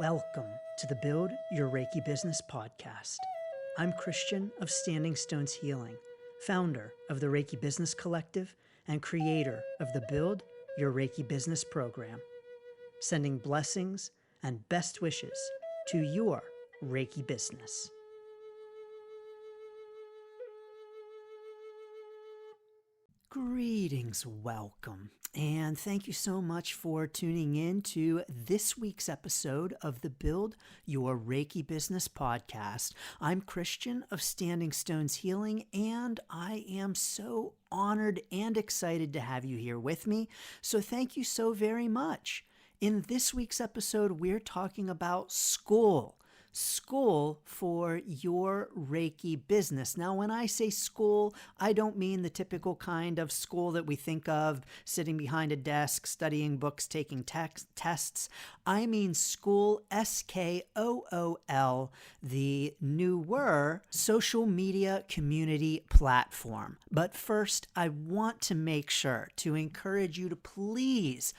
Welcome to the Build Your Reiki Business podcast. I'm Christian of Standing Stones Healing, founder of the Reiki Business Collective and creator of the Build Your Reiki Business program, sending blessings and best wishes to your Reiki business. Greetings, welcome, and thank you so much for tuning in to this week's episode of the Build Your Reiki Business podcast. I'm Christian of Standing Stones Healing, and I am so honored and excited to have you here with me, so thank you so very much. In this week's episode, we're talking about Skool. Skool for your Reiki business. Now, when I say school, I don't mean the typical kind of school that we think of, sitting behind a desk, studying books, taking tests. I mean Skool, S-K-O-O-L, the newer social media community platform. But first, I want to make sure to encourage you to please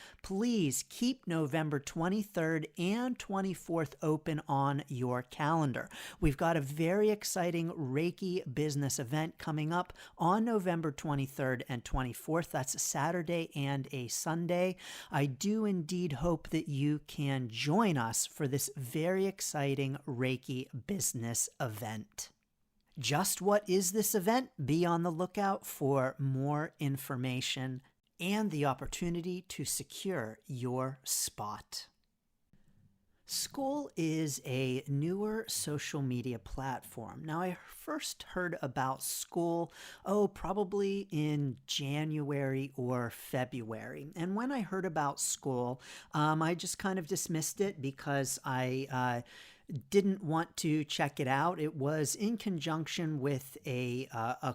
keep November 23rd and 24th open on your calendar. We've got a very exciting Reiki business event coming up on November 23rd and 24th. That's a Saturday and a Sunday. I do indeed hope that you can join us for this very exciting Reiki business event. Just what is this event? Be on the lookout for more information and the opportunity to secure your spot. Skool is a newer social media platform. Now, I first heard about Skool, probably in January or February. And when I heard about Skool, I just kind of dismissed it because I didn't want to check it out. It was in conjunction with a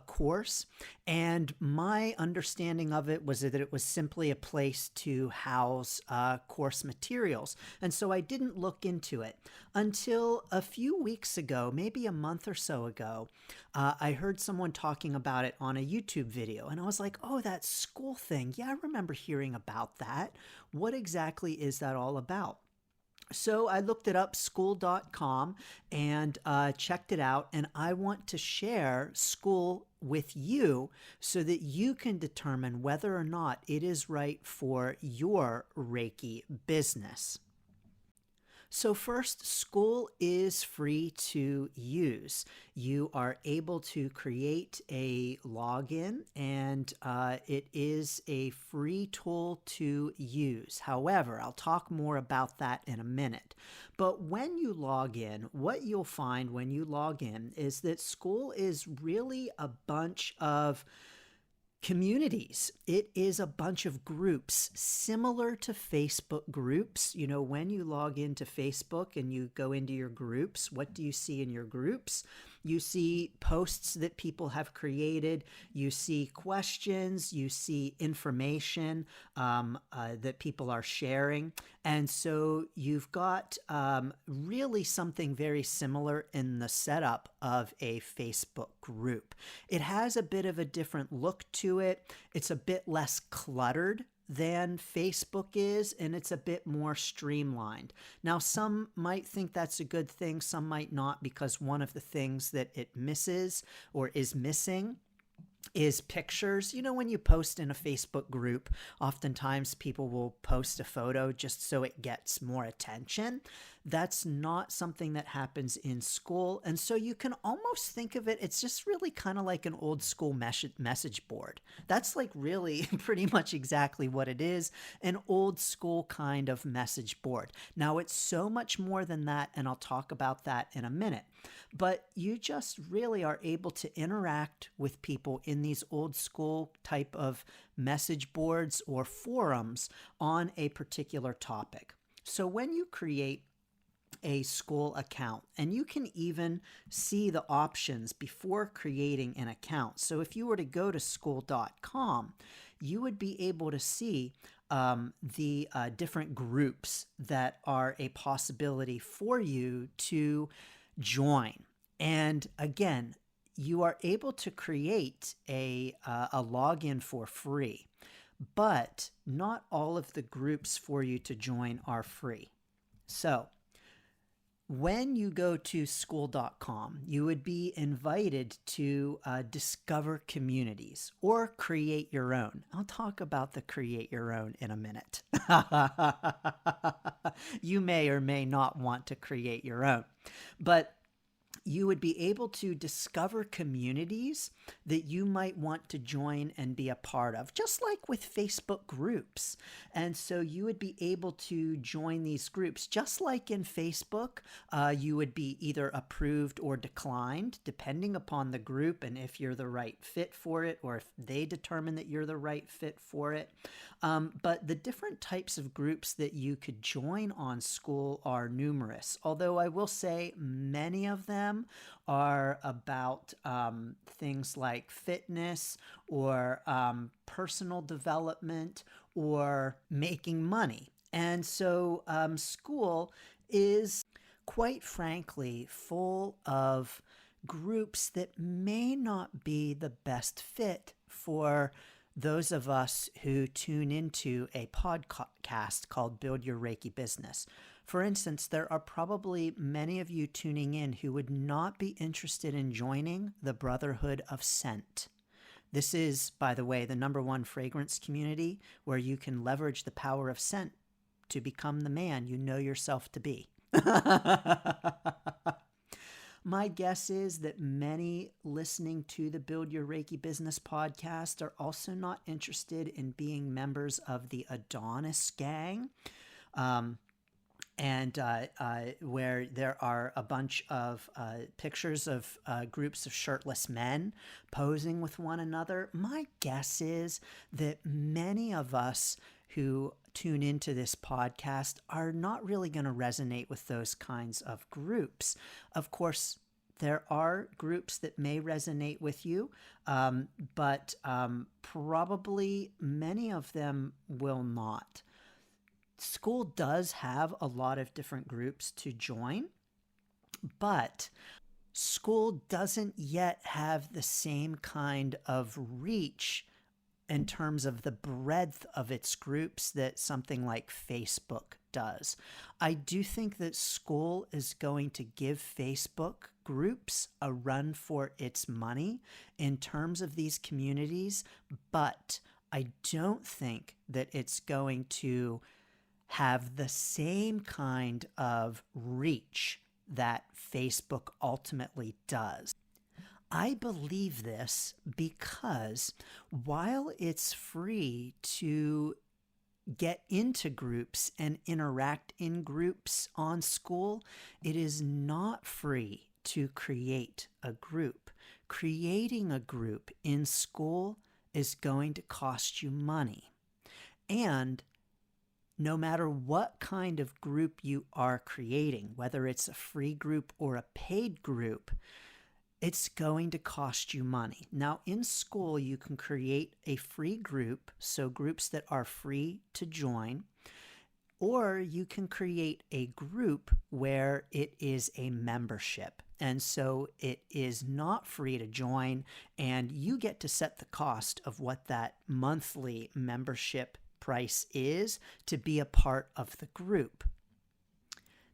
course, and my understanding of it was that it was simply a place to house course materials. And so I didn't look into it until a few weeks ago, maybe a month or so ago. I heard someone talking about it on a YouTube video, and I was like, oh, that Skool thing. Yeah, I remember hearing about that. What exactly is that all about? So I looked it up, skool.com, and checked it out, and I want to share Skool with you so that you can determine whether or not it is right for your Reiki business. So first, Skool is free to use. You are able to create a login, and it is a free tool to use. However, I'll talk more about that in a minute. But when you log in, what you'll find when you log in is that Skool is really a bunch of communities. It is a bunch of groups similar to Facebook groups. You know, when you log into Facebook and you go into your groups, what do you see in your groups? You see posts that people have created. You see questions. You see information that people are sharing. And so you've got really something very similar in the setup of a Facebook group. It has a bit of a different look to it. It's a bit less cluttered than Facebook is, and it's a bit more streamlined. Now, some might think that's a good thing, some might not, because one of the things that it misses or is missing is pictures. You know, when you post in a Facebook group, oftentimes people will post a photo just so it gets more attention. That's not something that happens in Skool. And so you can almost think of it, it's just really kind of like an old school message board. That's like really pretty much exactly what it is, an old school kind of message board. Now, it's so much more than that, and I'll talk about that in a minute. But you just really are able to interact with people in these old school type of message boards or forums on a particular topic. So when you create a Skool account, and you can even see the options before creating an account. So if you were to go to skool.com, you would be able to see the different groups that are a possibility for you to join. And again, you are able to create a login for free, but not all of the groups for you to join are free. So When you go to Skool.com, you would be invited to discover communities or create your own. I'll talk about the create your own in a minute. You may or may not want to create your own, but you would be able to discover communities that you might want to join and be a part of, just like with Facebook groups. And so you would be able to join these groups, just like in Facebook. You would be either approved or declined, depending upon the group and if you're the right fit for it, or if they determine that you're the right fit for it. But the different types of groups that you could join on Skool are numerous, although I will say many of them are about things like fitness or personal development or making money. And so Skool is, quite frankly, full of groups that may not be the best fit for those of us who tune into a podcast called Build Your Reiki Business. For instance, there are probably many of you tuning in who would not be interested in joining the Brotherhood of Scent. This is, by the way, the #1 fragrance community where you can leverage the power of scent to become the man you know yourself to be. My guess is that many listening to the Build Your Reiki Business podcast are also not interested in being members of the Adonis gang, where there are a bunch of pictures of groups of shirtless men posing with one another. My guess is that many of us who tune into this podcast are not really going to resonate with those kinds of groups. Of course, there are groups that may resonate with you, but probably many of them will not. Skool does have a lot of different groups to join, but Skool doesn't yet have the same kind of reach in terms of the breadth of its groups that something like Facebook does. I do think that Skool is going to give Facebook groups a run for its money in terms of these communities, but I don't think that it's going to have the same kind of reach that Facebook ultimately does. I believe this because while it's free to get into groups and interact in groups on Skool, it is not free to create a group. Creating a group in Skool is going to cost you money. And no matter what kind of group you are creating, whether it's a free group or a paid group, it's going to cost you money. Now, in Skool, you can create a free group, so groups that are free to join, or you can create a group where it is a membership. And so it is not free to join, and you get to set the cost of what that monthly membership price is to be a part of the group.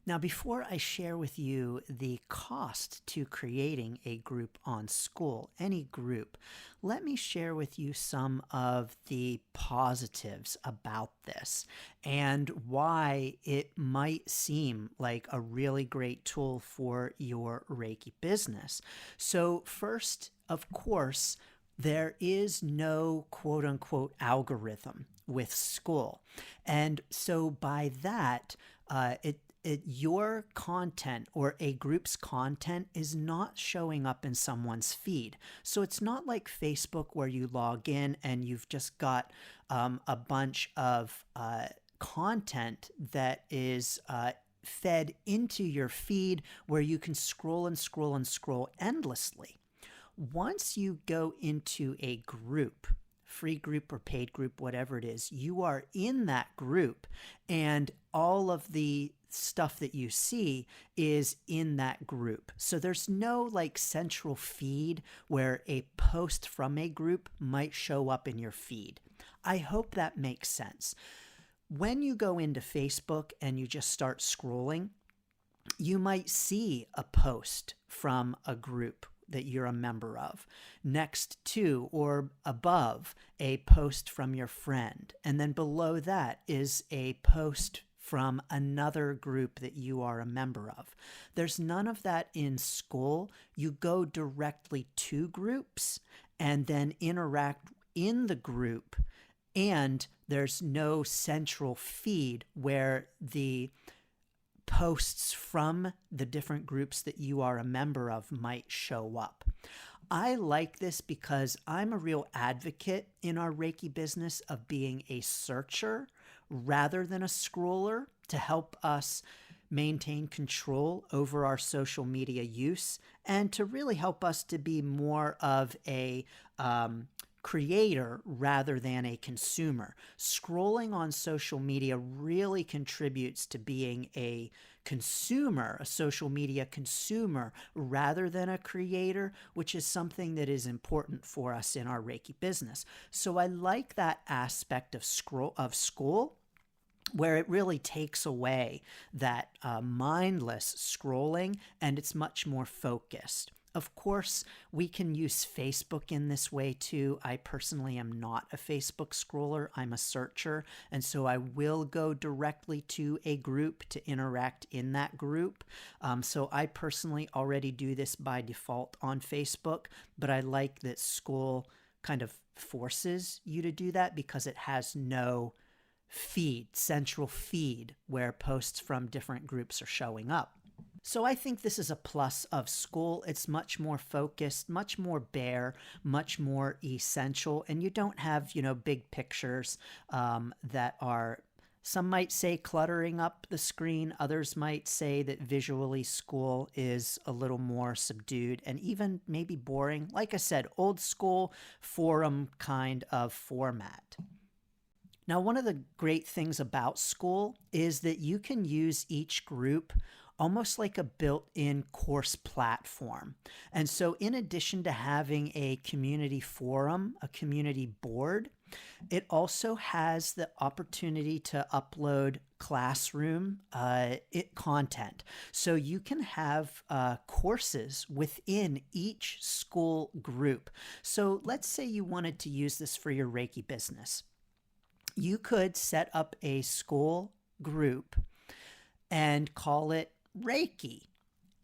Now, before I share with you the cost to creating a group on Skool, any group, let me share with you some of the positives about this and why it might seem like a really great tool for your Reiki business. So first, of course, there is no quote-unquote algorithm with Skool. And so by that, your content or a group's content is not showing up in someone's feed. So it's not like Facebook where you log in and you've just got a bunch of content that is fed into your feed where you can scroll and scroll and scroll endlessly. Once you go into a group, free group or paid group, whatever it is, you are in that group and all of the stuff that you see is in that group. So there's no like central feed where a post from a group might show up in your feed. I hope that makes sense. When you go into Facebook and you just start scrolling, you might see a post from a group that you're a member of next to or above a post from your friend. And then below that is a post from another group that you are a member of. There's none of that in Skool. You go directly to groups and then interact in the group, and there's no central feed where the posts from the different groups that you are a member of might show up. I like this because I'm a real advocate in our Reiki business of being a searcher rather than a scroller to help us maintain control over our social media use and to really help us to be more of a creator rather than a consumer. Scrolling on social media really contributes to being a consumer, a social media consumer, rather than a creator, which is something that is important for us in our Reiki business. So I like that aspect of Skool, where it really takes away that mindless scrolling and it's much more focused. Of course, we can use Facebook in this way too. I personally am not a Facebook scroller. I'm a searcher. And so I will go directly to a group to interact in that group. So I personally already do this by default on Facebook, but I like that Skool kind of forces you to do that because it has no central feed where posts from different groups are showing up. So I think this is a plus of Skool. It's much more focused, much more bare, much more essential, and you don't have, big pictures that are, some might say, cluttering up the screen. Others might say that visually Skool is a little more subdued and even maybe boring. Like I said, old school forum kind of format. Now, one of the great things about Skool is that you can use each group almost like a built-in course platform. And so in addition to having a community forum, a community board, it also has the opportunity to upload classroom content. So you can have courses within each Skool group. So let's say you wanted to use this for your Reiki business. You could set up a Skool group and call it Reiki.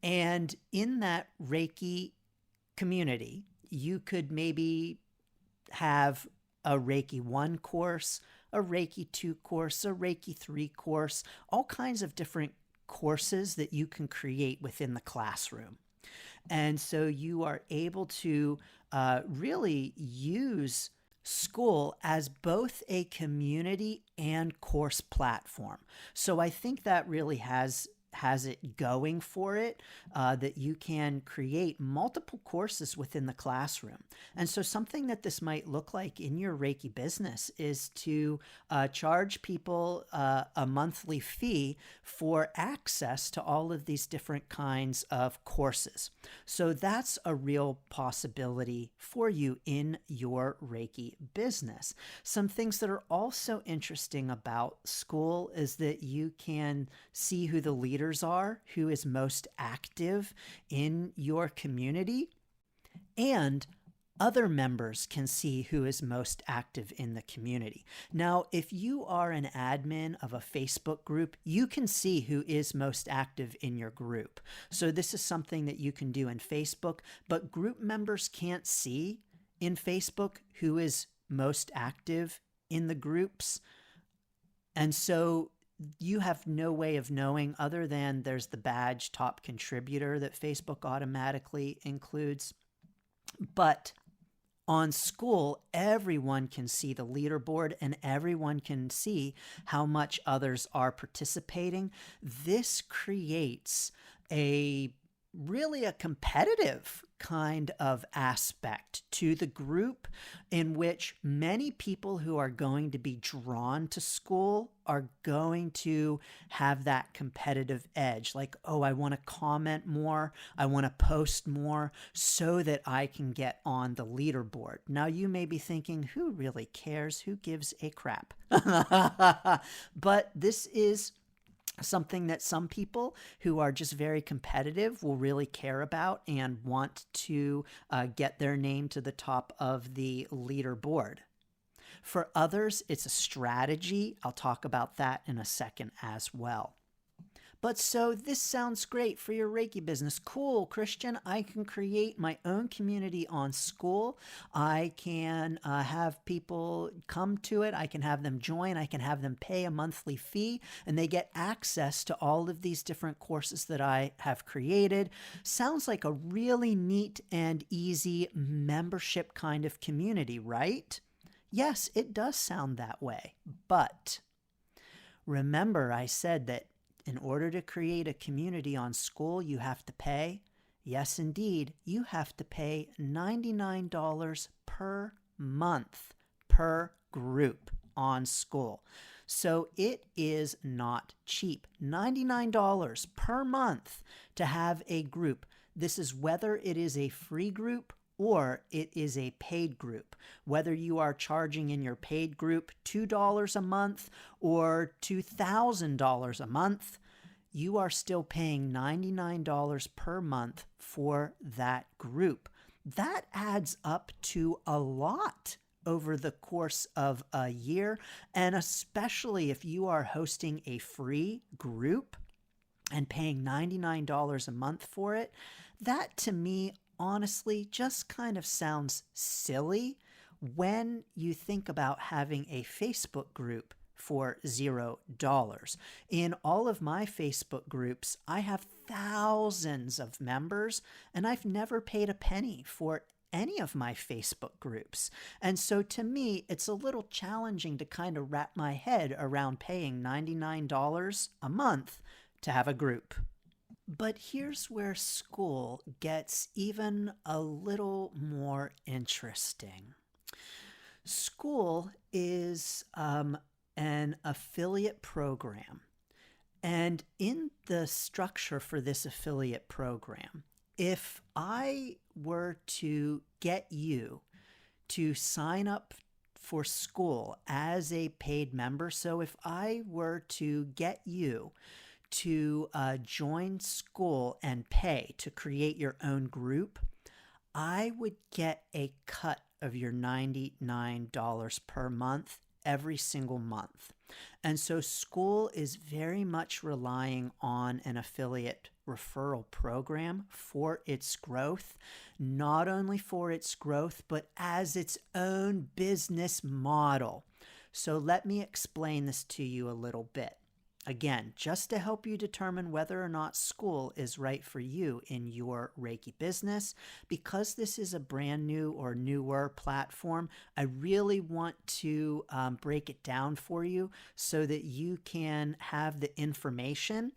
And in that Reiki community, you could maybe have a Reiki 1 course, a Reiki 2 course, a Reiki 3 course, all kinds of different courses that you can create within the classroom. And so you are able to really use Skool as both a community and course platform. So I think that really has it going for it, that you can create multiple courses within the classroom. And so something that this might look like in your Reiki business is to charge people a monthly fee for access to all of these different kinds of courses. So that's a real possibility for you in your Reiki business. Some things that are also interesting about Skool is that you can see who the leaders are, who is most active in your community, and other members can see who is most active in the community. Now, if you are an admin of a Facebook group, you can see who is most active in your group. So this is something that you can do in Facebook, but group members can't see in Facebook who is most active in the groups. And so you have no way of knowing other than there's the badge top contributor that Facebook automatically includes. But on Skool, everyone can see the leaderboard and everyone can see how much others are participating. This creates really a competitive kind of aspect to the group in which many people who are going to be drawn to Skool are going to have that competitive edge. Like, oh, I want to comment more. I want to post more so that I can get on the leaderboard. Now you may be thinking, who really cares? Who gives a crap? But this is something that some people who are just very competitive will really care about and want to get their name to the top of the leaderboard. For others, it's a strategy. I'll talk about that in a second as well. But so this sounds great for your Reiki business. Cool, Christian. I can create my own community on Skool. I can have people come to it. I can have them join. I can have them pay a monthly fee, and they get access to all of these different courses that I have created. Sounds like a really neat and easy membership kind of community, right? Yes, it does sound that way. But remember, I said that in order to create a community on Skool, you have to pay. Yes, indeed, you have to pay $99 per month per group on Skool. So it is not cheap. $99 per month to have a group. This is whether it is a free group or it is a paid group. Whether you are charging in your paid group $2 a month or $2,000 a month, you are still paying $99 per month for that group. That adds up to a lot over the course of a year, and especially if you are hosting a free group and paying $99 a month for it, that to me honestly just kind of sounds silly when you think about having a Facebook group for $0. In all of my Facebook groups, I have thousands of members, and I've never paid a penny for any of my Facebook groups. And so to me, it's a little challenging to kind of wrap my head around paying $99 a month to have a group. But here's where Skool gets even a little more interesting. Skool is an affiliate program. And in the structure for this affiliate program, if I were to get you to sign up for Skool as a paid member, so if I were to get you to join Skool and pay to create your own group, I would get a cut of your $99 per month every single month. And so Skool is very much relying on an affiliate referral program for its growth, not only for its growth, but as its own business model. So let me explain this to you a little bit. Again, just to help you determine whether or not Skool is right for you in your Reiki business. Because this is a brand new or newer platform, I really want to break it down for you so that you can have the information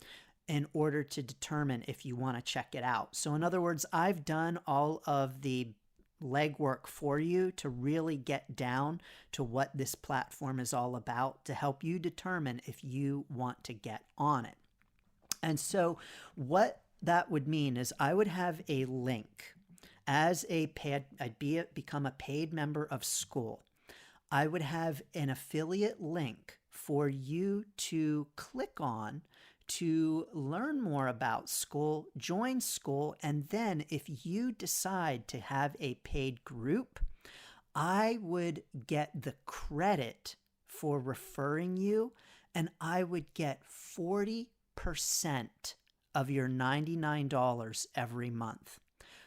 in order to determine if you want to check it out. So in other words, I've done all of the legwork for you to really get down to what this platform is all about to help you determine if you want to get on it. And so what that would mean is I would have a link as a paid, become a paid member of Skool. I would have an affiliate link for you to click on to learn more about Skool, join Skool, and then if you decide to have a paid group, I would get the credit for referring you, and I would get 40% of your $99 every month.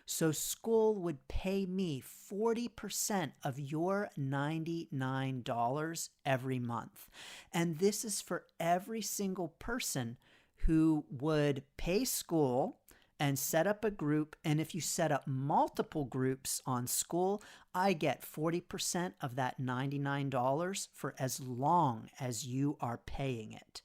So Skool would pay me 40% of your $99 every month. And this is for every single person who would pay Skool and set up a group. And if you set up multiple groups on Skool, I get 40% of that $99 for as long as you are paying it.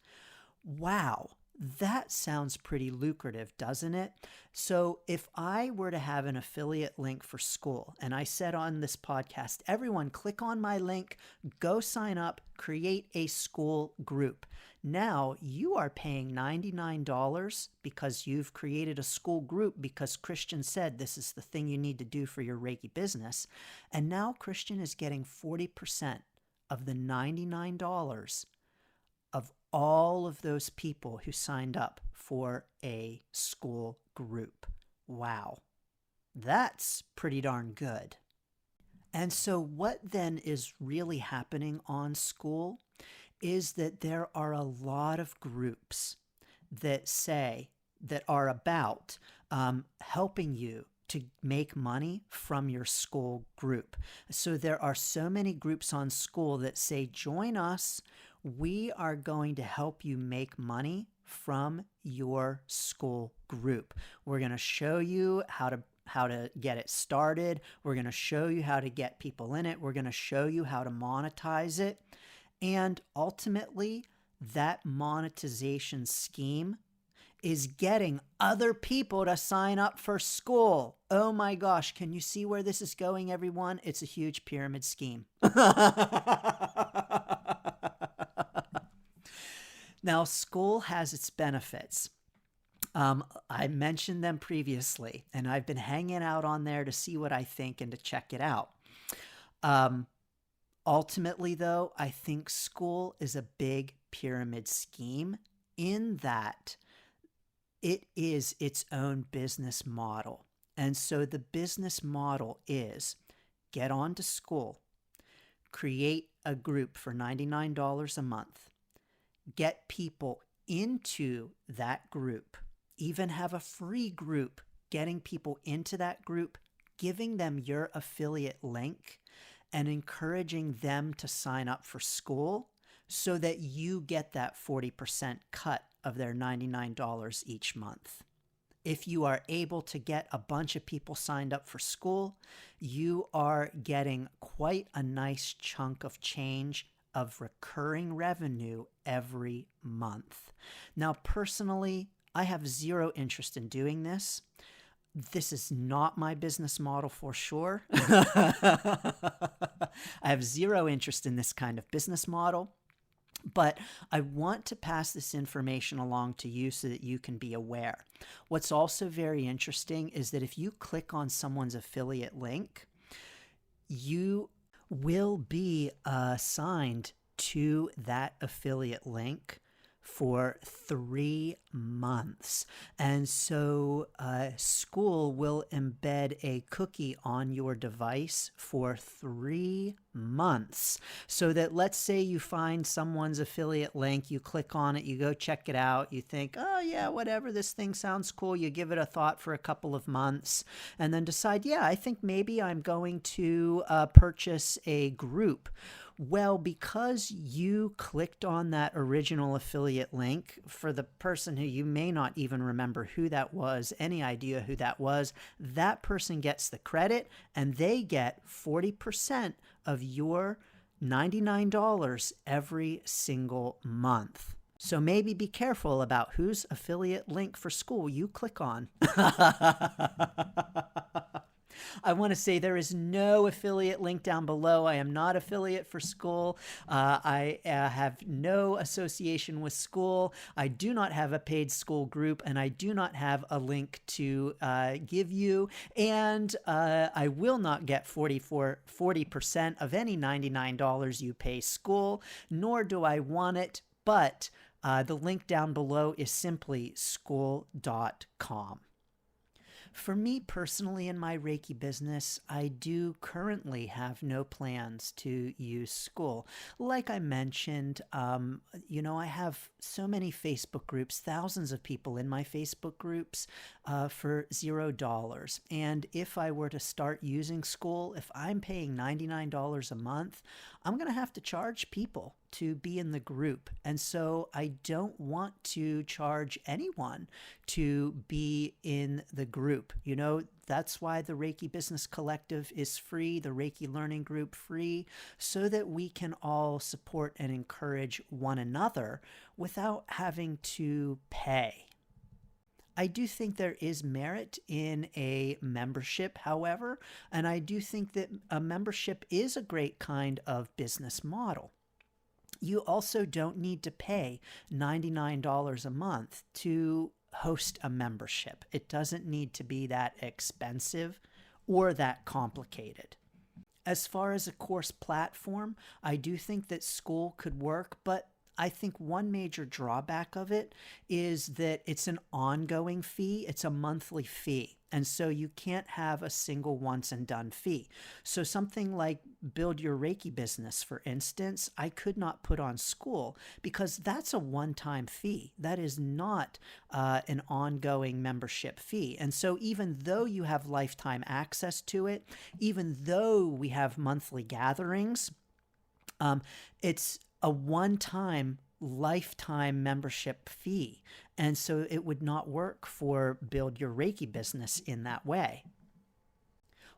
Wow. That sounds pretty lucrative, doesn't it? So if I were to have an affiliate link for Skool, and I said on this podcast, everyone click on my link, go sign up, create a Skool group. Now you are paying $99 because you've created a Skool group because Christian said this is the thing you need to do for your Reiki business. And now Christian is getting 40% of the $99 of all of those people who signed up for a Skool group. Wow, that's pretty darn good. And so what then is really happening on Skool is that there are a lot of groups that are about helping you to make money from your Skool group. So there are so many groups on Skool that say, join us. We are going to help you make money from your Skool group. We're going to show you how to get it started. We're going to show you how to get people in it. We're going to show you how to monetize it. And ultimately, that monetization scheme is getting other people to sign up for Skool. Oh my gosh, can you see where this is going, everyone? It's a huge pyramid scheme. Now, Skool has its benefits. I mentioned them previously, and I've been hanging out on there to see what I think and to check it out. Ultimately, though, I think Skool is a big pyramid scheme in that it is its own business model. And so the business model is get onto Skool, create a group for $99 a month, get people into that group, even have a free group, getting people into that group, giving them your affiliate link, and encouraging them to sign up for Skool so that you get that 40% cut of their $99 each month. If you are able to get a bunch of people signed up for Skool, you are getting quite a nice chunk of change of recurring revenue every month. Now, personally, I have zero interest in doing this. This is not my business model for sure. I have zero interest in this kind of business model. But I want to pass this information along to you so that you can be aware. What's also very interesting is that if you click on someone's affiliate link, you will be assigned to that affiliate link for 3 months. And so Skool will embed a cookie on your device for 3 months. So that let's say you find someone's affiliate link, you click on it, you go check it out, you think, oh yeah, whatever, this thing sounds cool. You give it a thought for a couple of months and then decide, yeah, I think maybe I'm going to purchase a group. Well, because you clicked on that original affiliate link, for the person who you may not even remember who that was, any idea who that was, that person gets the credit and they get 40% of your $99 every single month. So maybe be careful about whose affiliate link for Skool you click on. I want to say there is no affiliate link down below. I am not affiliate for Skool. I have no association with Skool. I do not have a paid Skool group, and I do not have a link to give you. And I will not get 40% of any $99 you pay Skool, nor do I want it. But the link down below is simply skool.com. For me personally in my Reiki business, I do currently have no plans to use Skool. Like I mentioned, I have so many Facebook groups, thousands of people in my Facebook groups for $0. And if I were to start using Skool, if I'm paying $99 a month, I'm going to have to charge people to be in the group. And so I don't want to charge anyone to be in the group. You know, that's why the Reiki Business Collective is free, the Reiki Learning Group free, so that we can all support and encourage one another without having to pay. I do think there is merit in a membership, however, and I do think that a membership is a great kind of business model. You also don't need to pay $99 a month to host a membership. It doesn't need to be that expensive or that complicated. As far as a course platform, I do think that Skool could work, but I think one major drawback of it is that it's an ongoing fee. It's a monthly fee. And so you can't have a single once and done fee. So something like Build Your Reiki Business, for instance, I could not put on Skool because that's a one-time fee. That is not an ongoing membership fee. And so even though you have lifetime access to it, even though we have monthly gatherings, it's a one-time lifetime membership fee. And so it would not work for Build Your Reiki Business in that way.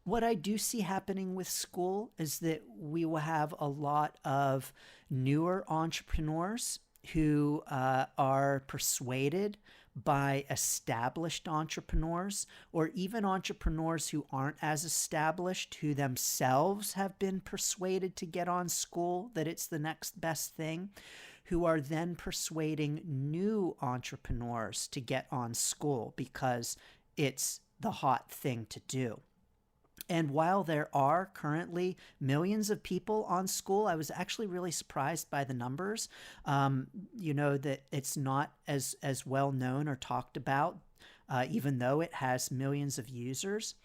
What I do see happening with Skool is that we will have a lot of newer entrepreneurs who are persuaded by established entrepreneurs, or even entrepreneurs who aren't as established, who themselves have been persuaded to get on Skool, that it's the next best thing, who are then persuading new entrepreneurs to get on Skool because it's the hot thing to do. And while there are currently millions of people on Skool, I was actually really surprised by the numbers. That it's not as well known or talked about, even though it has millions of users.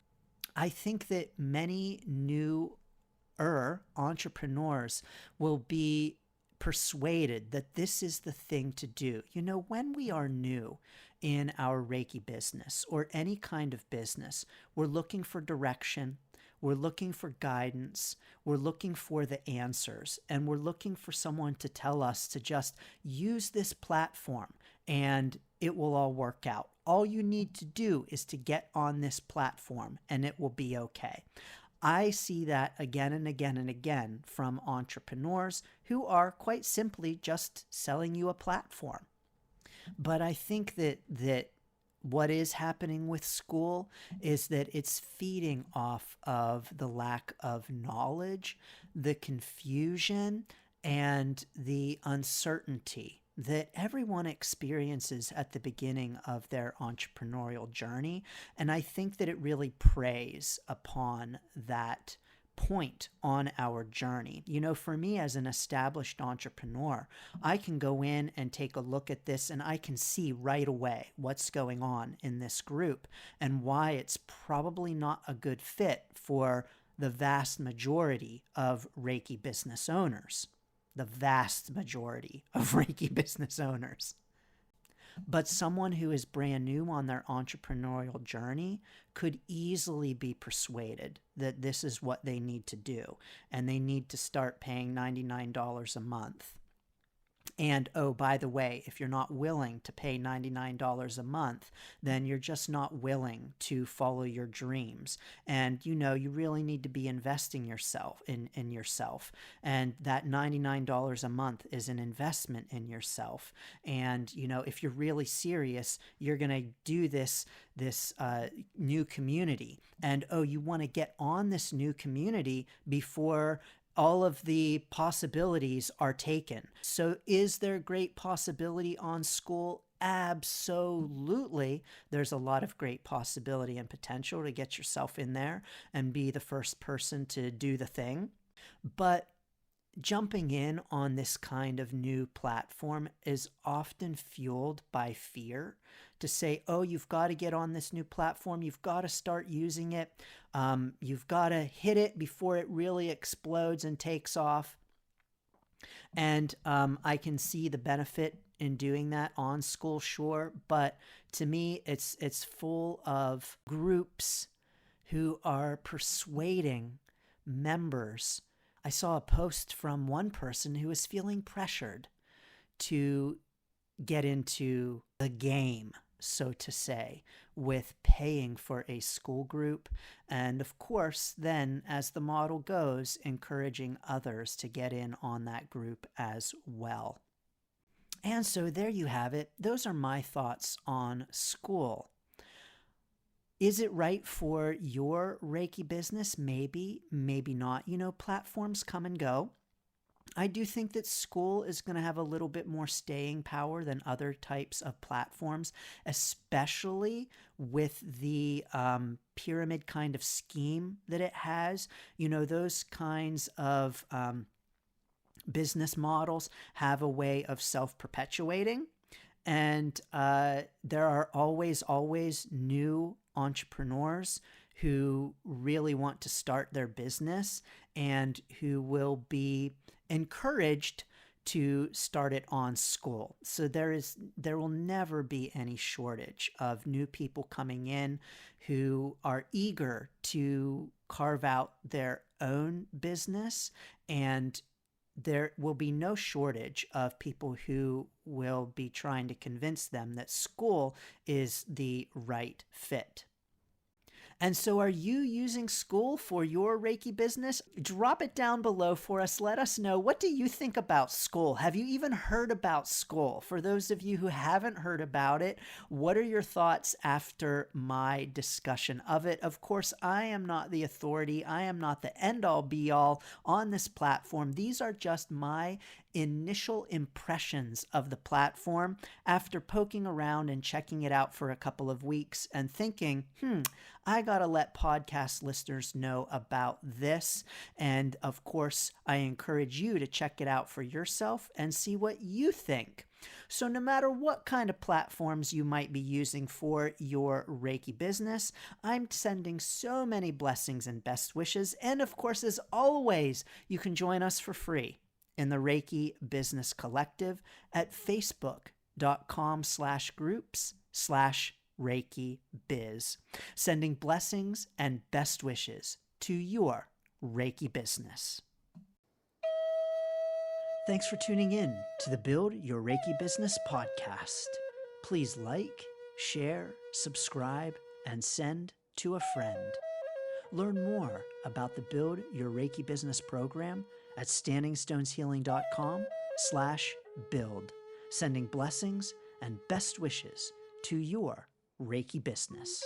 I think that many newer entrepreneurs will be persuaded that this is the thing to do. When we are new in our Reiki business or any kind of business, we're looking for direction, we're looking for guidance, we're looking for the answers, and we're looking for someone to tell us to just use this platform and it will all work out. All you need to do is to get on this platform and it will be okay. I see that again and again and again from entrepreneurs who are quite simply just selling you a platform. But I think that what is happening with Skool is that it's feeding off of the lack of knowledge, the confusion, and the uncertainty that everyone experiences at the beginning of their entrepreneurial journey. And I think that it really preys upon that point on our journey. For me as an established entrepreneur, I can go in and take a look at this and I can see right away what's going on in this group and why it's probably not a good fit for the vast majority of Reiki business owners. The vast majority of Reiki business owners. But someone who is brand new on their entrepreneurial journey could easily be persuaded that this is what they need to do, and they need to start paying $99 a month. And oh, by the way, if you're not willing to pay $99 a month, then you're just not willing to follow your dreams. And you really need to be investing yourself in yourself. And that $99 a month is an investment in yourself. And if you're really serious, you're going to do this new community. And oh, you want to get on this new community before all of the possibilities are taken. So is there great possibility on Skool? Absolutely. There's a lot of great possibility and potential to get yourself in there and be the first person to do the thing. But jumping in on this kind of new platform is often fueled by fear to say, oh, you've got to get on this new platform. You've got to start using it. You've got to hit it before it really explodes and takes off. And I can see the benefit in doing that on Skool, sure. But to me, it's full of groups who are persuading members. I saw a post from one person who was feeling pressured to get into the game, so to say, with paying for a Skool group. And of course, then as the model goes, encouraging others to get in on that group as well. And so there you have it. Those are my thoughts on Skool. Is it right for your Reiki business? Maybe, maybe not. Platforms come and go. I do think that Skool is going to have a little bit more staying power than other types of platforms, especially with the pyramid kind of scheme that it has. Those kinds of business models have a way of self-perpetuating. And there are always new entrepreneurs who really want to start their business and who will be encouraged to start it on Skool. So there will never be any shortage of new people coming in who are eager to carve out their own business, and there will be no shortage of people who will be trying to convince them that Skool is the right fit. And so are you using Skool for your Reiki business? Drop it down below for us. Let us know. What do you think about Skool? Have you even heard about Skool? For those of you who haven't heard about it, what are your thoughts after my discussion of it? Of course, I am not the authority. I am not the end-all be-all on this platform. These are just my initial impressions of the platform after poking around and checking it out for a couple of weeks and thinking, I gotta let podcast listeners know about this. And of course, I encourage you to check it out for yourself and see what you think. So no matter what kind of platforms you might be using for your Reiki business, I'm sending so many blessings and best wishes. And of course, as always, you can join us for free in the Reiki Business Collective at facebook.com/groups/Reiki Biz, sending blessings and best wishes to your Reiki business. Thanks for tuning in to the Build Your Reiki Business podcast. Please like, share, subscribe, and send to a friend. Learn more about the Build Your Reiki Business program at standingstoneshealing.com/build, sending blessings and best wishes to your Reiki business.